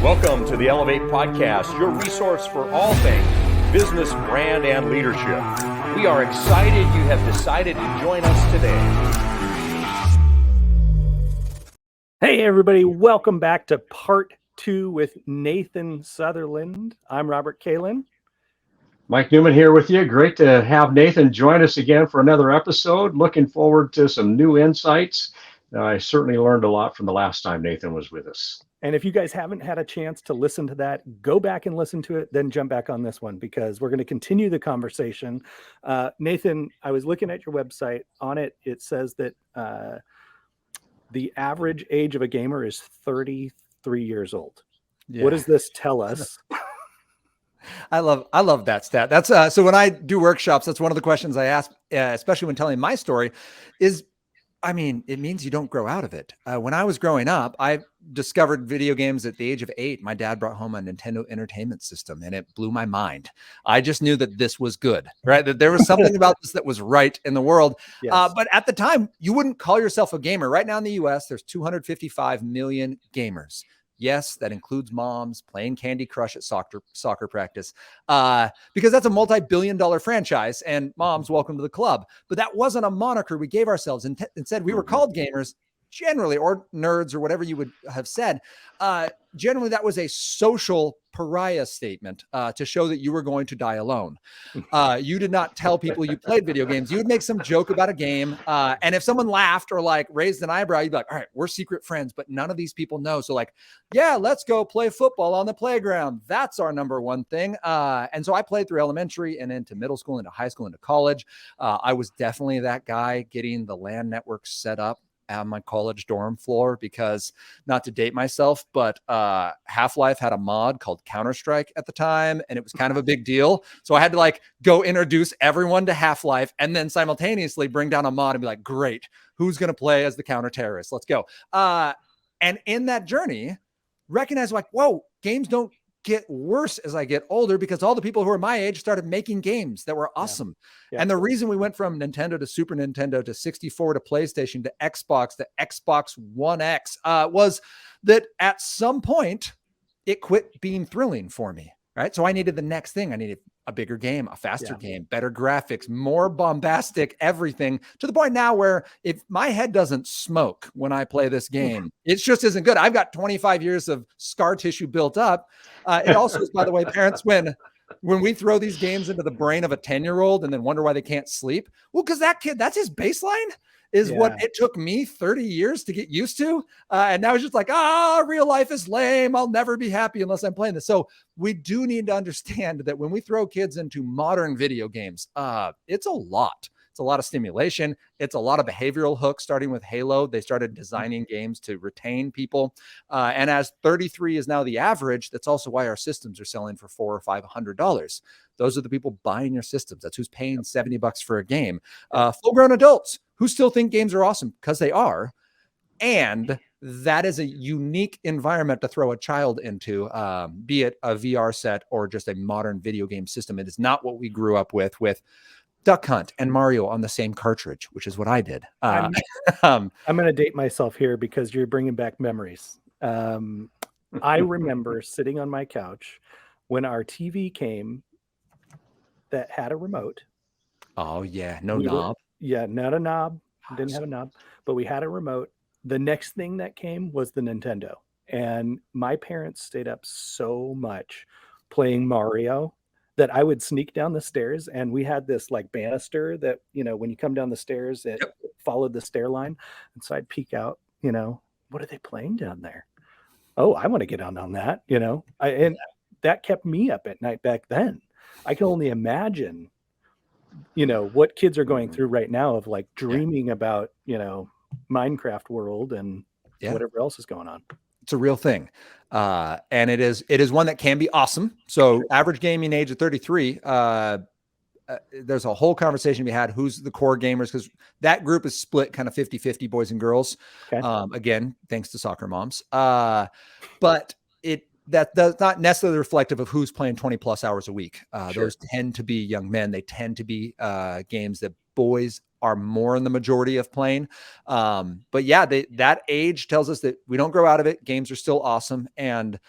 Welcome to the Elevate Podcast, your resource for all things business, brand, and leadership. We are excited you have decided to join us today. Hey, everybody. Welcome back to part 2 with Nathan Southerland. I'm Robert Kalin. Mike Newman here with you. Great to have Nathan join us again for another episode. Looking forward to some new insights. I certainly learned a lot from the last time Nathan was with us. And if you guys haven't had a chance to listen to that, go back and listen to it, then jump back on this one because we're going to continue the conversation. Nathan, I was looking at your website. On it, it says that the average age of a gamer is 33 years old. Yeah. What does this tell us? I love that stat. That's so when I do workshops, that's one of the questions I ask, especially when telling my story is, I mean, it means you don't grow out of it. When I was growing up, I discovered video games at the age of 8. My dad brought home a Nintendo Entertainment System and it blew my mind. I just knew that this was good, right? That there was something about this that was right in the world. Yes. But at the time, you wouldn't call yourself a gamer. Right now in the US, there's 255 million gamers. Yes, that includes moms playing Candy Crush at soccer practice, because that's a multi-billion-dollar franchise, and moms, welcome to the club. But that wasn't a moniker we gave ourselves. Instead, we were called gamers generally, or nerds, or whatever you would have said. Generally, that was a social pariah statement to show that you were going to die alone. You did not tell people you played video games. You would make some joke about a game. And if someone laughed or like raised an eyebrow, you'd be like, all right, we're secret friends, but none of these people know. So like, yeah, let's go play football on the playground. That's our number one thing. And so I played through elementary and into middle school, into high school, into college. I was definitely that guy getting the LAN network set up on my college dorm floor because, not to date myself, but Half-Life had a mod called Counter-Strike at the time, and it was kind of a big deal. So I had to like go introduce everyone to Half-Life and then simultaneously bring down a mod and be like, great, who's going to play as the counter-terrorist? Let's go. And in that journey, recognize like, whoa, games don't get worse as I get older because all the people who are my age started making games that were awesome. Yeah. And the reason we went from Nintendo to Super Nintendo to 64 to PlayStation to Xbox One X was that at some point it quit being thrilling for me. Right. So I needed the next thing. I needed a bigger game, a faster game, better graphics, more bombastic, everything, to the point now where if my head doesn't smoke when I play this game, it just isn't good. I've got 25 years of scar tissue built up. It also is, by the way, parents, when we throw these games into the brain of a 10-year-old and then wonder why they can't sleep. Well, because that kid, that's his baseline. Is what it took me 30 years to get used to. And now it's just like, real life is lame. I'll never be happy unless I'm playing this. So we do need to understand that when we throw kids into modern video games, it's a lot. It's a lot of stimulation. It's a lot of behavioral hooks, starting with Halo. They started designing games to retain people. And as 33 is now the average, that's also why our systems are selling for $400 or $500. Those are the people buying your systems. That's who's paying $70 for a game. Full-grown adults who still think games are awesome because they are. And that is a unique environment to throw a child into, be it a VR set or just a modern video game system. It is not what we grew up with Duck Hunt and Mario on the same cartridge, which is what I did. I'm going to date myself here because you're bringing back memories. I remember sitting on my couch when our TV came that had a remote. Oh, yeah. No knob. Not a knob. Didn't have a knob, but we had a remote. The next thing that came was the Nintendo. And my parents stayed up so much playing Mario that I would sneak down the stairs, and we had this like banister that, when you come down the stairs, it followed the stair line. And so I'd peek out, what are they playing down there? Oh, I want to get on that, and that kept me up at night back then. I can only imagine, what kids are going through right now of like dreaming about, Minecraft world and whatever else is going on. It's a real thing. And it is one that can be awesome. So average gaming age of 33, there's a whole conversation we had. Who's the core gamers? Because that group is split kind of 50-50 boys and girls. Okay. Again, thanks to soccer moms. But that's not necessarily reflective of who's playing 20 plus hours a week. Those tend to be young men. They tend to be games that boys are more in the majority of playing. But yeah, that age tells us that we don't grow out of it. Games are still awesome. And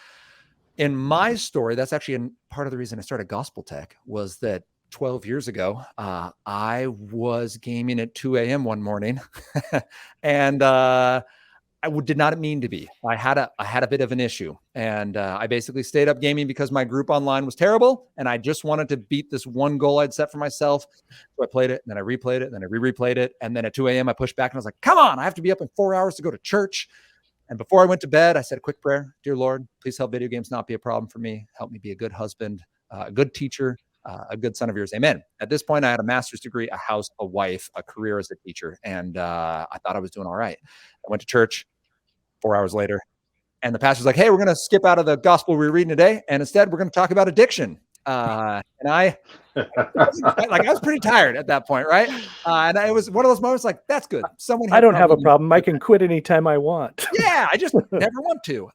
in my story, that's actually part of the reason I started Gospel Tech was that 12 years ago, I was gaming at 2 a.m. one morning and I did not mean to be. I had a bit of an issue, and I basically stayed up gaming because my group online was terrible, and I just wanted to beat this one goal I'd set for myself. So I played it, and then I replayed it, and then I replayed it, and then at 2 a.m. I pushed back, and I was like, "Come on! I have to be up in 4 hours to go to church." And before I went to bed, I said a quick prayer: "Dear Lord, please help video games not be a problem for me. Help me be a good husband, a good teacher, a good son of yours. Amen." At this point, I had a master's degree, a house, a wife, a career as a teacher, and I thought I was doing all right. I went to church 4 hours later, and the pastor's like, "Hey, we're going to skip out of the gospel we're reading today, and instead we're going to talk about addiction." And I was pretty tired at that point, right? And it was one of those moments like, that's good. Someone I don't have a problem. I can quit anytime I want. Yeah, I just never want to.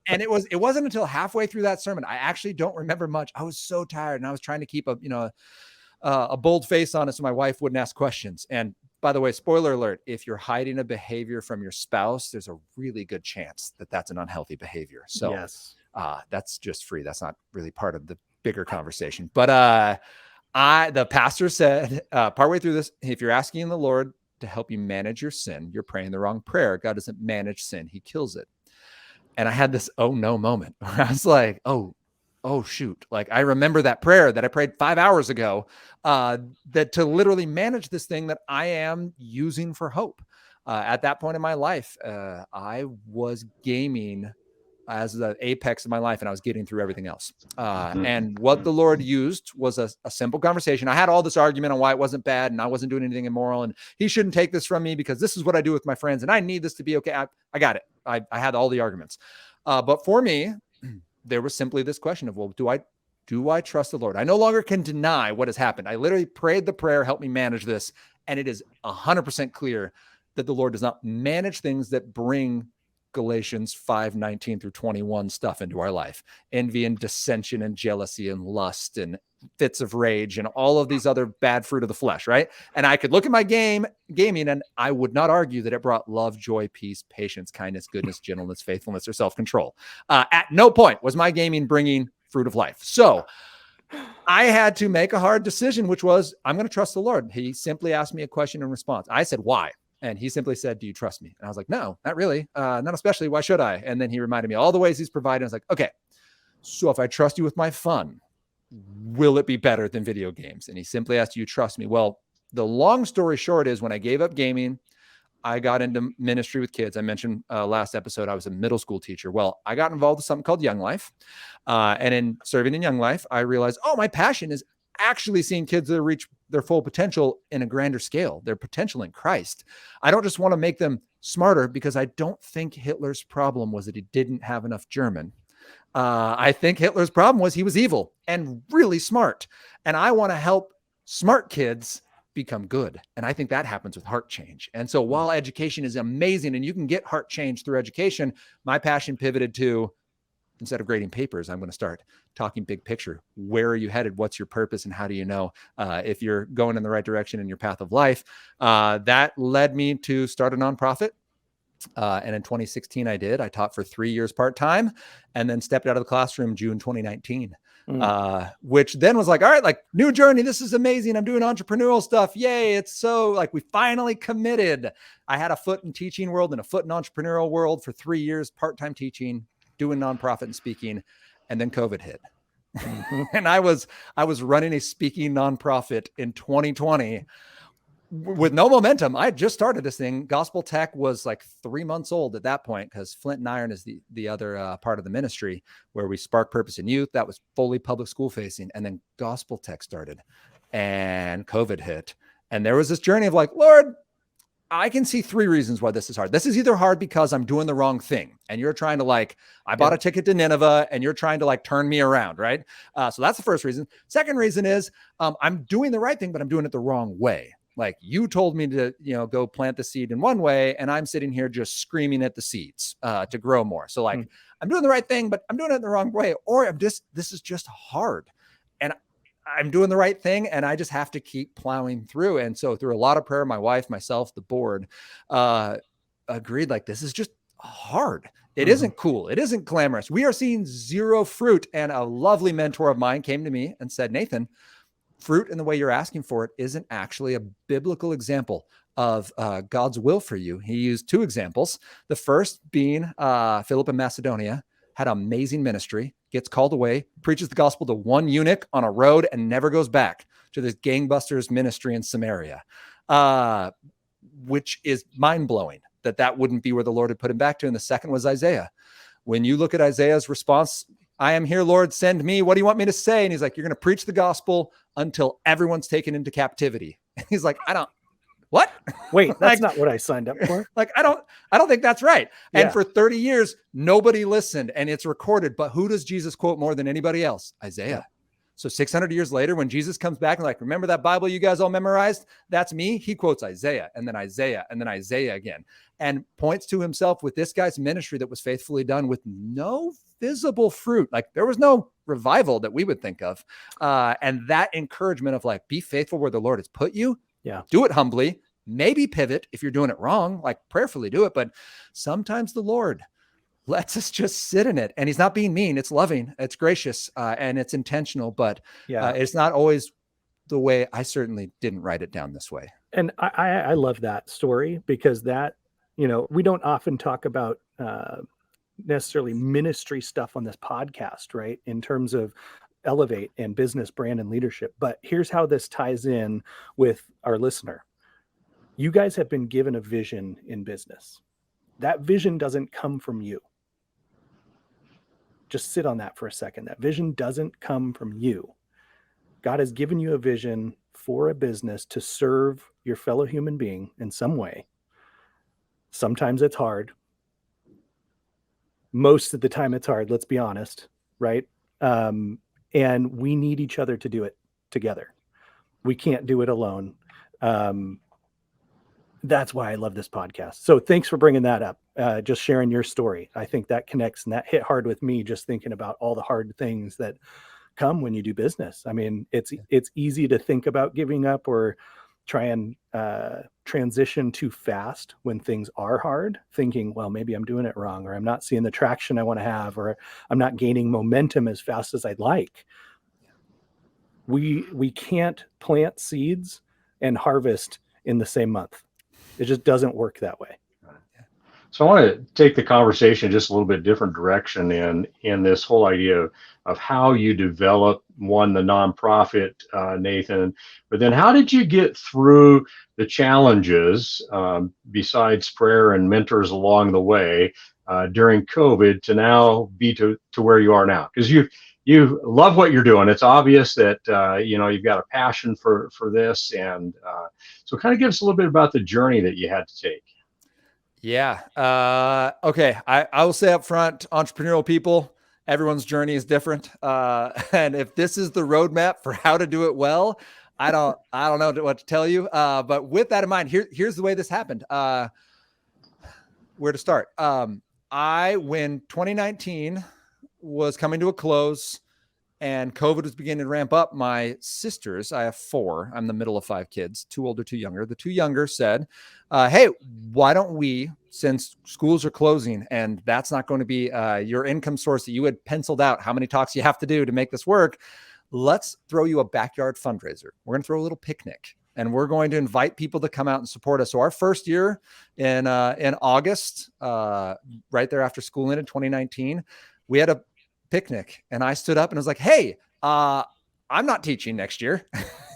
And it wasn't until halfway through that sermon, I actually don't remember much. I was so tired, and I was trying to keep a bold face on it so my wife wouldn't ask questions. And by the way, spoiler alert, if you're hiding a behavior from your spouse, there's a really good chance that that's an unhealthy behavior. So yes. That's just free. That's not really part of the bigger conversation. But the pastor said partway through this, if you're asking the Lord to help you manage your sin, you're praying the wrong prayer. God doesn't manage sin. He kills it. And I had this oh no moment where I was like, oh shoot. Like I remember that prayer that I prayed 5 hours ago, that to literally manage this thing that I am using for hope. At that point in my life, I was gaming as the apex of my life, and I was getting through everything else. And what the Lord used was a simple conversation. I had all this argument on why it wasn't bad and I wasn't doing anything immoral and he shouldn't take this from me because this is what I do with my friends and I need this to be okay. I got it. I had all the arguments. But for me, there was simply this question of, well, do I trust the Lord? I no longer can deny what has happened. I literally prayed the prayer, help me manage this. And it is 100% clear that the Lord does not manage things that bring Galatians 5:19 through 21 stuff into our life. Envy and dissension and jealousy and lust and fits of rage and all of these other bad fruit of the flesh, right? And I could look at my gaming and I would not argue that it brought love, joy, peace, patience, kindness, goodness, gentleness, faithfulness, or self-control. At no point was my gaming bringing fruit of life. So I had to make a hard decision, which was, I'm going to trust the Lord. He simply asked me a question in response. I said, why? And he simply said, do you trust me? And I was like, no, not really. Not especially. Why should I? And then he reminded me all the ways he's provided. I was like, okay, so if I trust you with my fun, will it be better than video games? And he simply asked, do you trust me? Well, the long story short is when I gave up gaming, I got into ministry with kids. I mentioned last episode, I was a middle school teacher. Well, I got involved with something called Young Life. And in serving in Young Life, I realized, my passion is actually seeing kids that reach their full potential in a grander scale, their potential in Christ. I don't just want to make them smarter because I don't think Hitler's problem was that he didn't have enough German. I think Hitler's problem was he was evil and really smart. And I want to help smart kids become good. And I think that happens with heart change. And so while education is amazing and you can get heart change through education, my passion pivoted to, instead of grading papers, I'm going to start talking big picture. Where are you headed? What's your purpose? And how do you know if you're going in the right direction in your path of life? That led me to start a nonprofit. And in 2016, I did. I taught for 3 years part-time and then stepped out of the classroom June 2019, which then was like, all right, like new journey. This is amazing. I'm doing entrepreneurial stuff. Yay. It's so like we finally committed. I had a foot in teaching world and a foot in entrepreneurial world for 3 years, part-time teaching, doing nonprofit and speaking, and then COVID hit. And I was running a speaking nonprofit in 2020 with no momentum. I had just started this thing. Gospel Tech was like 3 months old at that point because Flint and Iron is the other part of the ministry where we spark purpose in youth. That was fully public school facing. And then Gospel Tech started and COVID hit. And there was this journey of like, Lord, I can see 3 reasons why this is hard. This is either hard because I'm doing the wrong thing and you're trying to I bought a ticket to Nineveh and you're trying to turn me around. Right. So that's the first reason. Second reason is I'm doing the right thing, but I'm doing it the wrong way. Like you told me to, go plant the seed in one way and I'm sitting here just screaming at the seeds to grow more. So I'm doing the right thing, but I'm doing it the wrong way. Or this is just hard. And I'm doing the right thing and I just have to keep plowing through. And so through a lot of prayer, my wife, myself, the board agreed, this is just hard. It isn't cool. It isn't glamorous. We are seeing zero fruit. And a lovely mentor of mine came to me and said, Nathan, fruit in the way you're asking for it isn't actually a biblical example of God's will for you. He used two examples. The first being Philip in Macedonia, had amazing ministry, gets called away, preaches the gospel to one eunuch on a road and never goes back to this gangbusters ministry in Samaria, which is mind-blowing that wouldn't be where the Lord had put him back to. And the second was Isaiah. When you look at Isaiah's response, I am here, Lord, send me. What do you want me to say? And he's like, you're going to preach the gospel until everyone's taken into captivity. And he's like, what? Wait, that's not what I signed up for. Like, I don't think that's right. Yeah. And for 30 years, nobody listened, and it's recorded. But who does Jesus quote more than anybody else? Isaiah. Yeah. So 600 years later, when Jesus comes back and like, remember that Bible you guys all memorized? That's me. He quotes Isaiah and then Isaiah and then Isaiah again, and points to himself with this guy's ministry that was faithfully done with no visible fruit. Like, there was no revival that we would think of. And that encouragement of like, be faithful where the Lord has put you. Yeah. Do it humbly, maybe pivot if you're doing it wrong, like prayerfully do it. But sometimes the Lord lets us just sit in it, and he's not being mean. It's loving, it's gracious, and it's intentional, but it's not always the way. I certainly didn't write it down this way. And I love that story, because that, we don't often talk about necessarily ministry stuff on this podcast, right? In terms of Elevate and business, brand, and leadership. But here's how this ties in with our listener. You guys have been given a vision in business. That vision doesn't come from you. Just sit on that for a second. That vision doesn't come from you. God has given you a vision for a business to serve your fellow human being in some way. Sometimes it's hard. Most of the time it's hard, let's be honest, right? And we need each other to do it together. We can't do it alone. That's why I love this podcast. So thanks for bringing that up. Just sharing your story. I think that connects, and that hit hard with me, just thinking about all the hard things that come when you do business. I mean, it's easy to think about giving up or try and transition too fast when things are hard, thinking, well, maybe I'm doing it wrong, or I'm not seeing the traction I want to have, or I'm not gaining momentum as fast as I'd like. We can't plant seeds and harvest in the same month. It just doesn't work that way. So I want to take the conversation just a little bit different direction in this whole idea of how you develop the nonprofit, Nathan, but then how did you get through the challenges besides prayer and mentors along the way during COVID to now be to where you are now? Because you love what you're doing. It's obvious that you've got a passion for this, and so kind of give us a little bit about the journey that you had to take. Yeah. Okay. I will say up front, entrepreneurial people, everyone's journey is different. And if this is the roadmap for how to do it well, I don't know what to tell you. But with that in mind, here's the way this happened. Where to start? When 2019 was coming to a close and COVID was beginning to ramp up, my sisters, I have 4, I'm the middle of 5 kids, 2 older, 2 younger. The 2 younger said, hey, why don't we, since schools are closing and that's not going to be your income source that you had penciled out, how many talks you have to do to make this work, let's throw you a backyard fundraiser. We're going to throw a little picnic, and we're going to invite people to come out and support us. So our first year in August, right there after school ended, 2019, we had a picnic, and I stood up and was like, hey, I'm not teaching next year.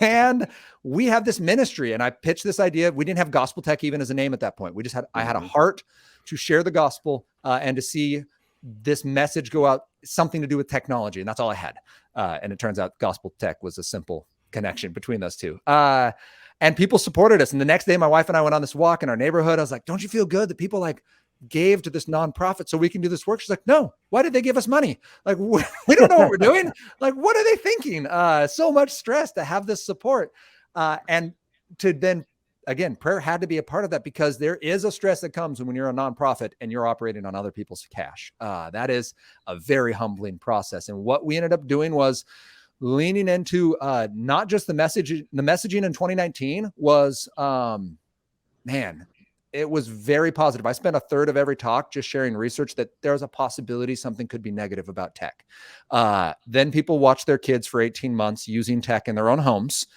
And we have this ministry. And I pitched this idea. We didn't have Gospel Tech even as a name at that point. I had a heart to share the gospel and to see this message go out, something to do with technology. And that's all I had. And it turns out Gospel Tech was a simple connection between those two. And people supported us. And the next day, my wife and I went on this walk in our neighborhood. I was like, don't you feel good that people like gave to this nonprofit so we can do this work? She's like, no, why did they give us money? Like, we don't know what we're doing. Like, what are they thinking? So much stress to have this support. And to then, again, prayer had to be a part of that, because there is a stress that comes when you're a nonprofit and you're operating on other people's cash. That is a very humbling process. And what we ended up doing was leaning into not just the messaging in 2019 was, it was very positive. I spent a third of every talk just sharing research that there's a possibility something could be negative about tech. Then people watched their kids for 18 months using tech in their own homes.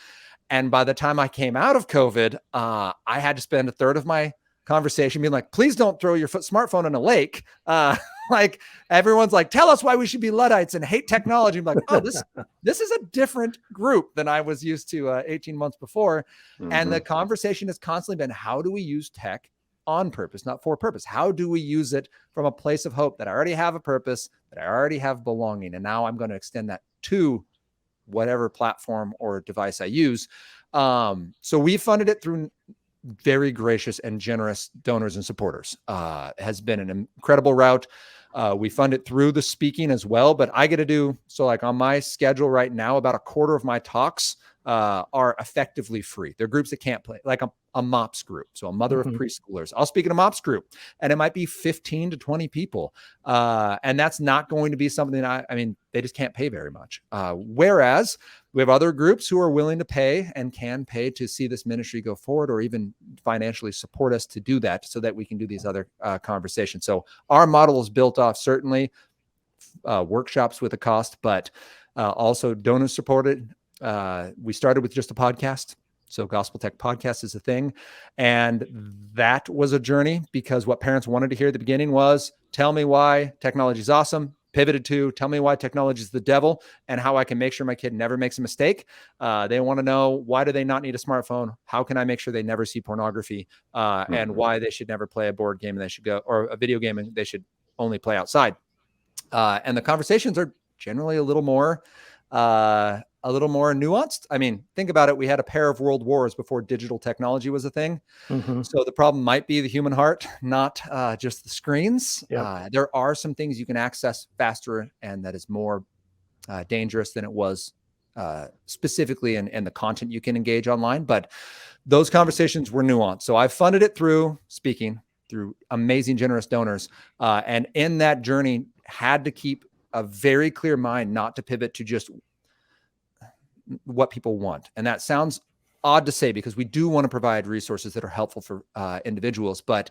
And by the time I came out of COVID, I had to spend a third of my conversation being like, please don't throw your smartphone in a lake. Like everyone's like, tell us why we should be Luddites and hate technology. I'm like, oh, this is a different group than I was used to 18 months before. Mm-hmm. And the conversation has constantly been, how do we use tech on purpose, not for purpose? How do we use it from a place of hope that I already have a purpose, that I already have belonging? And now I'm going to extend that to whatever platform or device I use. So we funded it through very gracious and generous donors and supporters. Has been an incredible route. We fund it through the speaking as well, but I get to do, so like on my schedule right now, about a quarter of my talks are effectively free. They're groups that can't play, like a MOPS group. So a mother of preschoolers. I'll speak in a MOPS group and it might be 15 to 20 people. And that's not going to be something that I mean, they just can't pay very much. Whereas we have other groups who are willing to pay and can pay to see this ministry go forward, or even financially support us to do that so that we can do these other conversations. So our model is built off certainly workshops with a cost, but also donor supported. We started with just a podcast. So Gospel Tech Podcast is a thing. And that was a journey because what parents wanted to hear at the beginning was, tell me why technology is awesome. Pivoted to, tell me why technology is the devil and how I can make sure my kid never makes a mistake. They want to know, why do they not need a smartphone? How can I make sure they never see pornography? And why they should never play a board game and they should go, or a video game and they should only play outside. And the conversations are generally a little more nuanced. I mean, think about it. We had a pair of world wars before digital technology was a thing. So the problem might be the human heart, not just the screens. Yep. There are some things you can access faster and that is more dangerous than it was specifically in the content you can engage online. But those conversations were nuanced. So I funded it through speaking, through amazing, generous donors. And in that journey, had to keep a very clear mind not to pivot to just what people want. And that sounds odd to say because we do want to provide resources that are helpful for individuals, but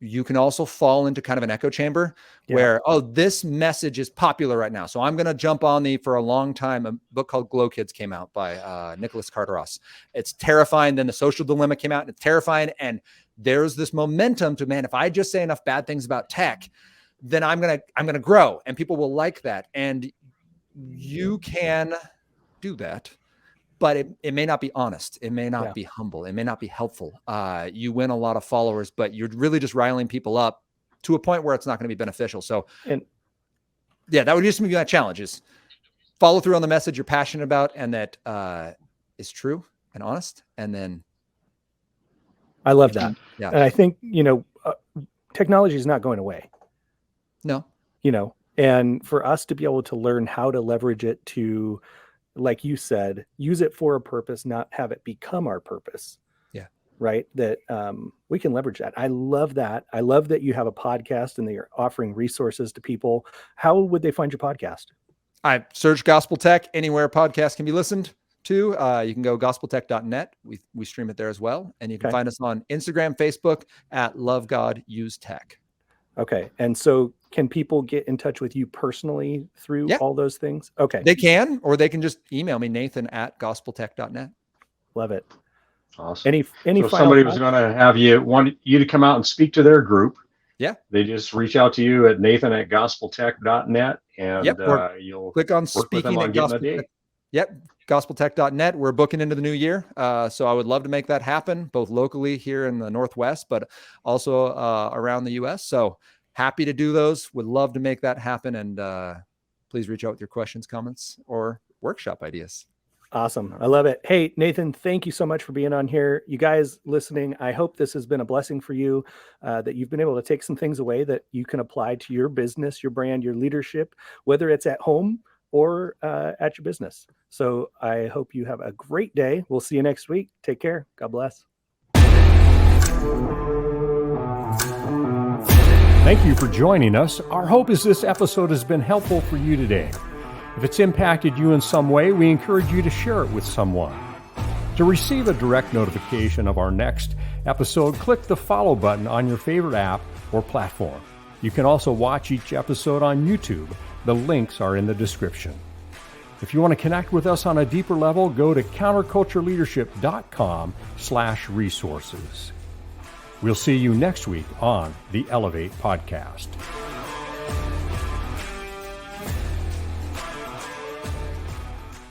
you can also fall into kind of an echo chamber where, oh, this message is popular right now. So I'm going to jump on for a long time. A book called Glow Kids came out by Nicholas Carter-Ross. It's terrifying. Then The Social Dilemma came out and it's terrifying. And there's this momentum to, man, if I just say enough bad things about tech, then I'm going to grow and people will like that. And you can do that, but it may not be honest. It may not be humble. It may not be helpful. You win a lot of followers, but you're really just riling people up to a point where it's not going to be beneficial. So, that would just be my challenge: is follow through on the message you're passionate about and that is true and honest. And then, I love that. Yeah, and I think technology is not going away. No, and for us to be able to learn how to leverage it to, like you said, use it for a purpose, not have it become our purpose. Yeah. Right. That we can leverage that. I love that. I love that you have a podcast and that you're offering resources to people. How would they find your podcast? I search Gospel Tech anywhere podcasts can be listened to. You can go gospeltech.net. We stream it there as well. And you can find us on Instagram, Facebook at Love God Use Tech. Okay. And so can people get in touch with you personally through all those things? Okay. They can, or they can just email me, Nathan at gospeltech.net. Love it. Awesome. Any so if somebody was going to have want you to come out and speak to their group. Yeah. They just reach out to you at nathan@gospeltech.net and you'll click on speaking at Gospeltech. Yep. Gospeltech.net. We're booking into the new year. So I would love to make that happen, both locally here in the Northwest, but also around the US. So happy to do those. Would love to make that happen. And please reach out with your questions, comments, or workshop ideas. Awesome. I love it. Hey, Nathan, thank you so much for being on here. You guys listening, I hope this has been a blessing for you, that you've been able to take some things away that you can apply to your business, your brand, your leadership, whether it's at home or at your business. So I hope you have a great day. We'll see you next week. Take care. God bless. Thank you for joining us. Our hope is this episode has been helpful for you today. If it's impacted you in some way, we encourage you to share it with someone. To receive a direct notification of our next episode, click the follow button on your favorite app or platform. You can also watch each episode on YouTube. The links are in the description. If you want to connect with us on a deeper level, go to countercultureleadership.com/resources. We'll see you next week on the Elevate Podcast.